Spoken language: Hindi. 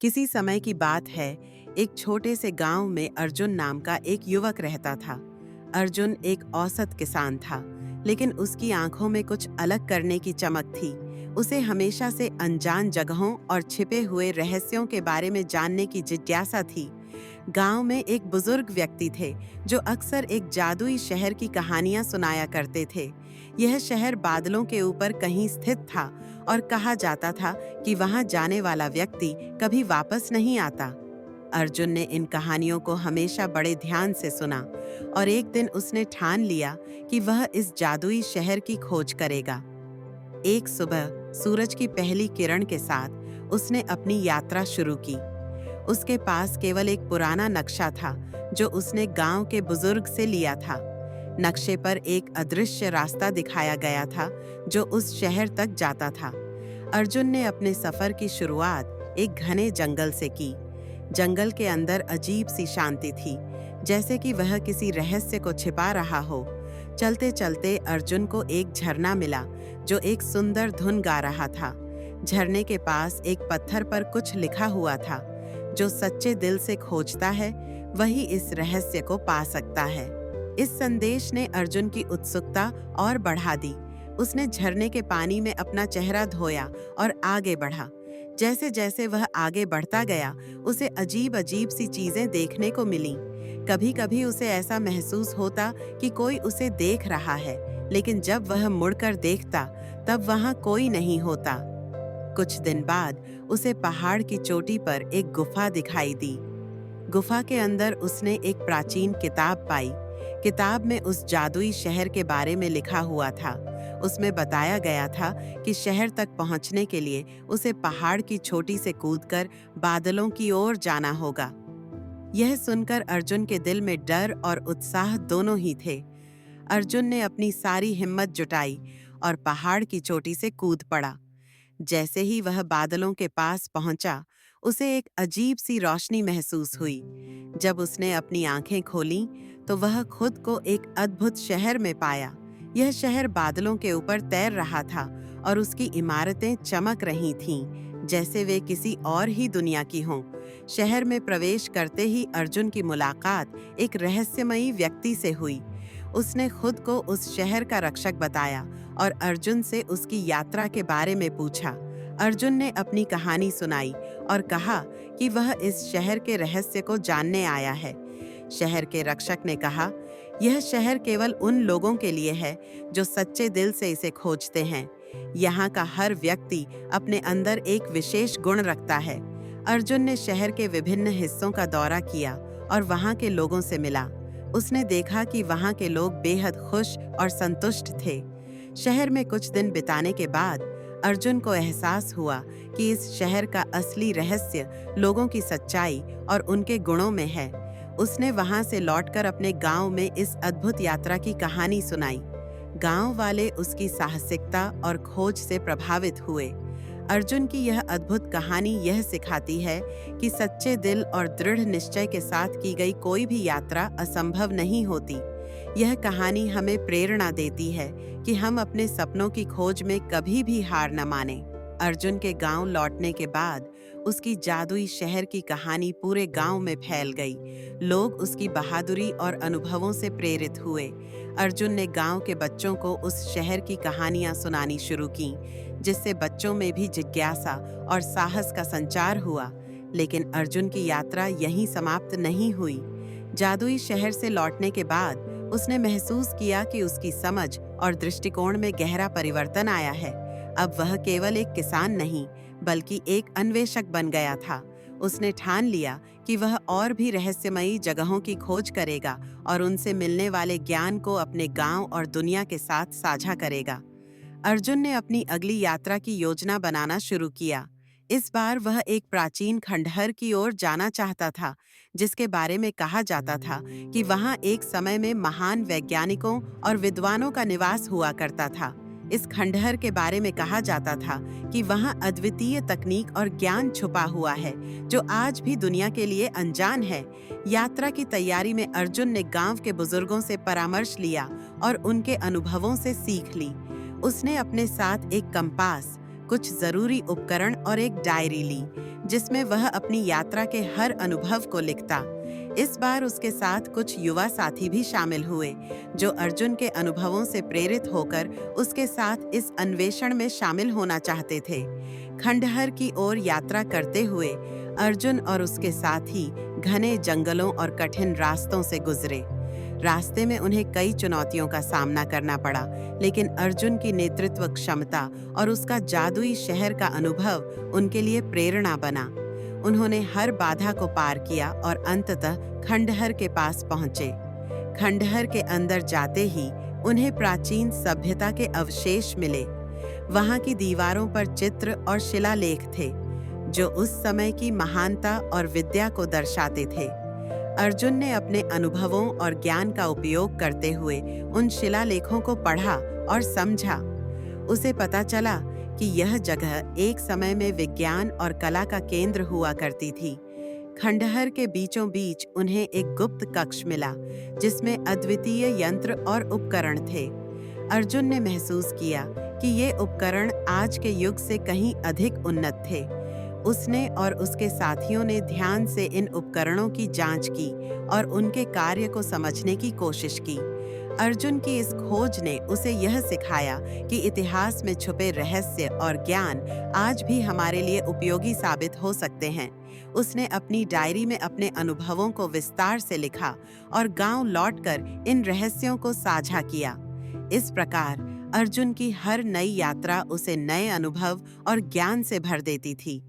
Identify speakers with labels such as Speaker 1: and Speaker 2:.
Speaker 1: किसी समय की बात है, एक छोटे से गांव में अर्जुन नाम का एक युवक रहता था। अर्जुन एक औसत किसान था, लेकिन उसकी आंखों में कुछ अलग करने की चमक थी। उसे हमेशा से अनजान जगहों और छिपे हुए रहस्यों के बारे में जानने की जिज्ञासा थी। गांव में एक बुजुर्ग व्यक्ति थे, जो अक्सर एक जादुई शहर की कहानियां सुनाया करते थे। यह शहर बादलों के ऊपर कहीं स्थित था और कहा जाता था कि वहां जाने वाला व्यक्ति कभी वापस नहीं आता। अर्जुन ने इन कहानियों को हमेशा बड़े ध्यान से सुना और एक दिन उसने ठान लिया कि वह इस जादुई शहर की खोज करेगा। एक सुबह सूरज की पहली किरण के साथ उसने अपनी यात्रा शुरू की। उसके पास केवल एक पुराना नक्शा था, जो उसने गांव के बुजुर्ग से लिया था। नक्शे पर एक अदृश्य रास्ता दिखाया गया था, जो उस शहर तक जाता था। अर्जुन ने अपने सफर की शुरुआत एक घने जंगल से की। जंगल के अंदर अजीब सी शांति थी, जैसे कि वह किसी रहस्य को छिपा रहा हो। चलते चलते अर्जुन को एक झरना मिला, जो एक सुंदर धुन गा रहा था। झरने के पास एक पत्थर पर कुछ लिखा हुआ था, जो सच्चे दिल से खोजता है वही इस रहस्य को पा सकता है। इस संदेश ने अर्जुन की उत्सुकता और बढ़ा दी। उसने झरने के पानी में अपना चेहरा धोया और आगे बढ़ा। जैसे जैसे वह आगे बढ़ता गया, उसे अजीब अजीब सी चीजें देखने को मिलीं। कभी कभी उसे ऐसा महसूस होता कि कोई उसे देख रहा है, लेकिन जब वह मुड़कर देखता, तब वहां कोई नहीं होता। कुछ दिन बाद उसे पहाड़ की चोटी पर एक गुफा दिखाई दी। गुफा के अंदर उसने एक प्राचीन किताब पाई। किताब में उस जादुई शहर के बारे में लिखा हुआ था। उसमें बताया गया था कि शहर तक पहुंचने के लिए उसे पहाड़ की चोटी से कूदकर बादलों की ओर जाना होगा। यह सुनकर अर्जुन के दिल में डर और उत्साह दोनों ही थे। अर्जुन ने अपनी सारी हिम्मत जुटाई और पहाड़ की चोटी से कूद पड़ा। जैसे ही वह बादलों के पास पहुंचा, उसे एक अजीब सी रोशनी महसूस हुई। जब उसने अपनी आंखें खोलीं, तो वह खुद को एक अद्भुत शहर में पाया। यह शहर बादलों के ऊपर तैर रहा था और उसकी इमारतें चमक रही थीं, जैसे वे किसी और ही दुनिया की हों। शहर में प्रवेश करते ही अर्जुन की मुलाकात एक रहस्यमयी व्यक्ति से हुई। उसने खुद को उस शहर का रक्षक बताया और अर्जुन से उसकी यात्रा के बारे में पूछा। अर्जुन ने अपनी कहानी सुनाई और कहा कि वह इस शहर के रहस्य को जानने आया है। शहर के रक्षक ने कहा, यह शहर केवल उन लोगों के लिए है जो सच्चे दिल से इसे खोजते हैं। यहाँ का हर व्यक्ति अपने अंदर एक विशेष गुण रखता है। अर्जुन ने शहर के विभिन्न हिस्सों का दौरा किया और वहाँ के लोगों से मिला। उसने देखा कि वहाँ के लोग बेहद खुश और संतुष्ट थे। शहर में कुछ दिन बिताने के बाद अर्जुन को एहसास हुआ कि इस शहर का असली रहस्य लोगों की सच्चाई और उनके गुणों में है। उसने वहां से लौटकर अपने गांव में इस अद्भुत यात्रा की कहानी सुनाई। गांव वाले उसकी साहसिकता और खोज से प्रभावित हुए। अर्जुन की यह अद्भुत कहानी यह सिखाती है कि सच्चे दिल और दृढ़ निश्चय के साथ की गई कोई भी यात्रा असंभव नहीं होती। यह कहानी हमें प्रेरणा देती है कि हम अपने सपनों की खोज में कभी भी हार न मानें। अर्जुन के गांव लौटने के बाद उसकी जादुई शहर की कहानी पूरे गांव में फैल गई। लोग उसकी बहादुरी और अनुभवों से प्रेरित हुए। अर्जुन ने गांव के बच्चों को उस शहर की कहानियां सुनानी शुरू की, जिससे बच्चों में भी जिज्ञासा और साहस का संचार हुआ। लेकिन अर्जुन की यात्रा यहीं समाप्त नहीं हुई। जादुई शहर से लौटने के बाद उसने महसूस किया कि उसकी समझ और दृष्टिकोण में गहरा परिवर्तन आया है। अब वह केवल एक किसान नहीं, बल्कि एक अन्वेषक बन गया था। उसने ठान लिया कि वह और भी रहस्यमयी जगहों की खोज करेगा और उनसे मिलने वाले ज्ञान को अपने गांव और दुनिया के साथ साझा करेगा। अर्जुन ने अपनी अगली यात्रा की योजना बनाना शुरू किया। इस बार वह एक प्राचीन खंडहर की ओर जाना चाहता था, जिसके बारे में कहा जाता था कि वहां एक समय में महान वैज्ञानिकों और विद्वानों का निवास हुआ करता था। इस खंडहर के बारे में कहा जाता था कि वहां अद्वितीय तकनीक और ज्ञान छुपा हुआ है, जो आज भी दुनिया के लिए अनजान है। यात्रा की तैयारी में अर्जुन ने गांव के बुजुर्गों से परामर्श लिया और उनके अनुभवों से सीख ली। उसने अपने साथ एक कंपास, कुछ जरूरी उपकरण और एक डायरी ली, जिसमें वह अपनी यात्रा के हर अनुभव को लिखता। इस बार उसके साथ कुछ युवा साथी भी शामिल हुए, जो अर्जुन के अनुभवों से प्रेरित होकर उसके साथ इस अन्वेषण में शामिल होना चाहते थे। खंडहर की ओर यात्रा करते हुए अर्जुन और उसके साथी घने जंगलों और कठिन रास्तों से गुजरे। रास्ते में उन्हें कई चुनौतियों का सामना करना पड़ा, लेकिन अर्जुन की नेतृत्व क्षमता और उसका जादुई शहर का अनुभव उनके लिए प्रेरणा बना। उन्होंने हर बाधा को पार किया और अंततः खंडहर के पास पहुंचे। खंडहर के अंदर जाते ही उन्हें प्राचीन सभ्यता के अवशेष मिले। वहां की दीवारों पर चित्र और शिलालेख थे, जो उस समय की महानता और विद्या को दर्शाते थे। अर्जुन ने अपने अनुभवों और ज्ञान का उपयोग करते हुए उन शिलालेखों को पढ़ा और समझा। उसे पता चला कि यह जगह एक समय में विज्ञान और कला का केंद्र हुआ करती थी। खंडहर के बीचों बीच उन्हें एक गुप्त कक्ष मिला, जिसमें अद्वितीय यंत्र और उपकरण थे। अर्जुन ने महसूस किया कि ये उपकरण आज के युग से कहीं अधिक उन्नत थे। उसने और उसके साथियों ने ध्यान से इन उपकरणों की जांच की और उनके कार्य को समझने की कोशिश की। अर्जुन की इस खोज ने उसे यह सिखाया कि इतिहास में छुपे रहस्य और ज्ञान आज भी हमारे लिए उपयोगी साबित हो सकते हैं। उसने अपनी डायरी में अपने अनुभवों को विस्तार से लिखा और गांव लौटकर इन रहस्यों को साझा किया। इस प्रकार अर्जुन की हर नई यात्रा उसे नए अनुभव और ज्ञान से भर देती थी।